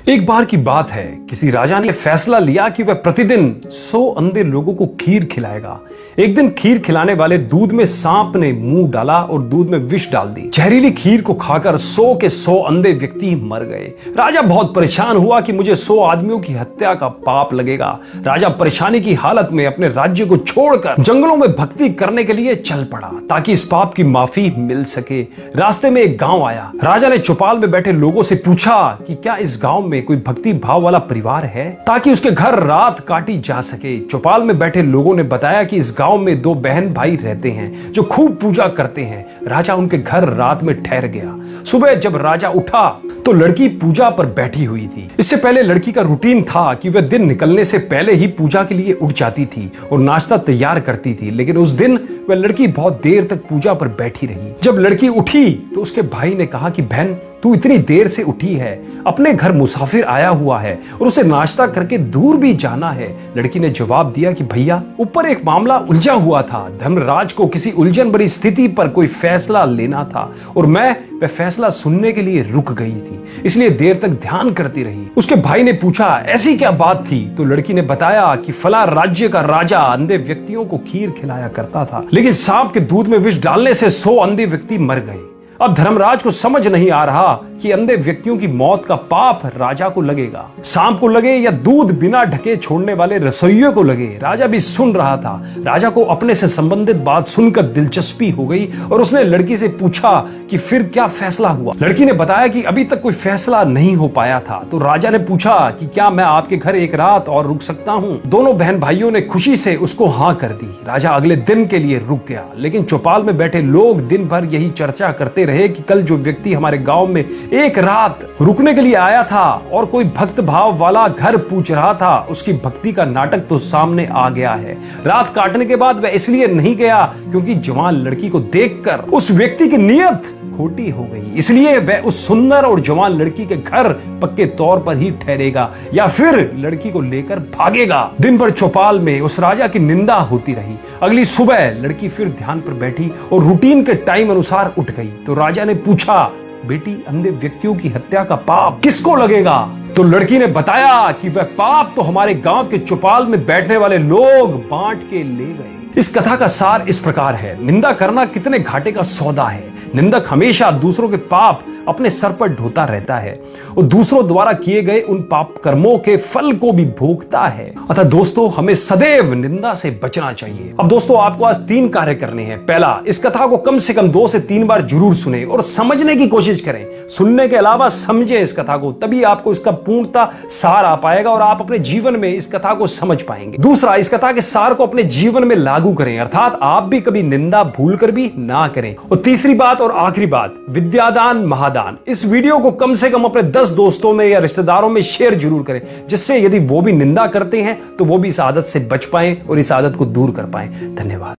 एक बार की बात है, किसी राजा ने फैसला लिया कि वह प्रतिदिन 100 अंधे लोगों को खीर खिलाएगा। एक दिन खीर खिलाने वाले दूध में सांप ने मुंह डाला और दूध में विष डाल दी। जहरीली खीर को खाकर 100 के 100 अंधे व्यक्ति मर गए। राजा बहुत परेशान हुआ कि मुझे 100 आदमियों की हत्या का पाप लगेगा। राजा परेशानी की हालत में अपने राज्य को छोड़कर जंगलों में भक्ति करने के लिए चल पड़ा ताकि इस पाप की माफी मिल सके। रास्ते में एक गांव आया। राजा ने चौपाल में बैठे लोगों से पूछा कि क्या इस गांव में कोई भक्ति भाव वाला परिवार है ताकि उसके घर रात काटी जा सके। चौपाल में बैठे लोगों ने बताया कि इस गांव में 2 बहन भाई रहते हैं जो खूब पूजा करते हैं। राजा उनके घर रात में ठहर गया। सुबह जब राजा उठा तो लड़की पूजा पर बैठी हुई थी। इससे पहले लड़की का रूटीन था कि वह दिन निकलने से पहले ही पूजा के लिए उठ जाती थी और नाश्ता तैयार करती थी, लेकिन उस दिन वह लड़की बहुत देर तक पूजा पर बैठी रही। जब लड़की उठी तो उसके भाई ने कहा कि बहन, तू इतनी देर से उठी है, अपने घर मुसाफिर आया हुआ है और उसे नाश्ता करके दूर भी जाना है। लड़की ने जवाब दिया कि भैया, ऊपर एक मामला उलझा हुआ था। धर्मराज को किसी उलझन भरी स्थिति पर कोई फैसला लेना था और मैं वह फैसला सुनने के लिए रुक गई थी, इसलिए देर तक ध्यान करती रही। उसके भाई ने पूछा, ऐसी क्या बात थी? तो लड़की ने बताया कि फला राज्य का राजा अंधे व्यक्तियों को खीर खिलाया करता था, लेकिन सांप के दूध में विष डालने से 100 अंधे व्यक्ति मर गए। अब धर्मराज को समझ नहीं आ रहा कि अंधे व्यक्तियों की मौत का पाप राजा को लगेगा, सांप को लगे या दूध बिना ढके छोड़ने वाले रसोइयों को लगे। राजा भी सुन रहा था। राजा को अपने से संबंधित बात सुनकर दिलचस्पी हो गई और उसने लड़की से पूछा कि फिर क्या फैसला हुआ। लड़की ने बताया कि अभी तक कोई फैसला नहीं हो पाया था। तो राजा ने पूछा कि क्या मैं आपके घर एक रात और रुक सकता हूँ? दोनों बहन भाइयों ने खुशी से उसको हाँ कर दी। राजा अगले दिन के लिए रुक गया, लेकिन चौपाल में बैठे लोग दिन भर यही चर्चा करते रहे कि कल जो व्यक्ति हमारे गांव में एक रात रुकने के लिए आया था और कोई भक्त भाव वाला घर पूछ रहा था, उसकी भक्ति का नाटक तो सामने आ गया है। रात काटने के बाद वह इसलिए नहीं गया क्योंकि जवान लड़की को देखकर उस व्यक्ति की नीयत खोटी हो गई, इसलिए वह उस सुंदर और जवान लड़की के घर पक्के तौर पर ही ठहरेगा या फिर लड़की को लेकर भागेगा। दिन भर चौपाल में उस राजा की निंदा होती रही। अगली सुबह लड़की फिर ध्यान पर बैठी और रूटीन के टाइम अनुसार उठ गई। तो राजा ने पूछा, बेटी, अंधे व्यक्तियों की हत्या का पाप किसको लगेगा? तो लड़की ने बताया कि वह पाप तो हमारे गांव के चौपाल में बैठने वाले लोग बांट के ले गए। इस कथा का सार इस प्रकार है, निंदा करना कितने घाटे का सौदा है। निंदक हमेशा दूसरों के पाप अपने सर पर ढोता रहता है और दूसरों द्वारा किए गए उन पाप कर्मों के फल को भी भोगता है। अतः दोस्तों, हमें सदैव निंदा से बचना चाहिए। अब दोस्तों, आपको आज 3 कार्य करने हैं। पहला, इस कथा को कम से कम 2 से 3 बार जरूर सुने और समझने की कोशिश करें। सुनने के अलावा समझे इस कथा को, तभी आपको इसका पूर्णता सार आ पाएगा और आप अपने जीवन में इस कथा को समझ पाएंगे। दूसरा, इस कथा के सार को अपने जीवन में लागू करें, अर्थात आप भी कभी निंदा भूलकर भी ना करें। और तीसरी बात और आखिरी बात, विद्यादान महादान। इस वीडियो को कम से कम अपने 10 दोस्तों में या रिश्तेदारों में शेयर जरूर करें, जिससे यदि वो भी निंदा करते हैं तो वो भी इस आदत से बच पाएं और इस आदत को दूर कर पाएं। धन्यवाद।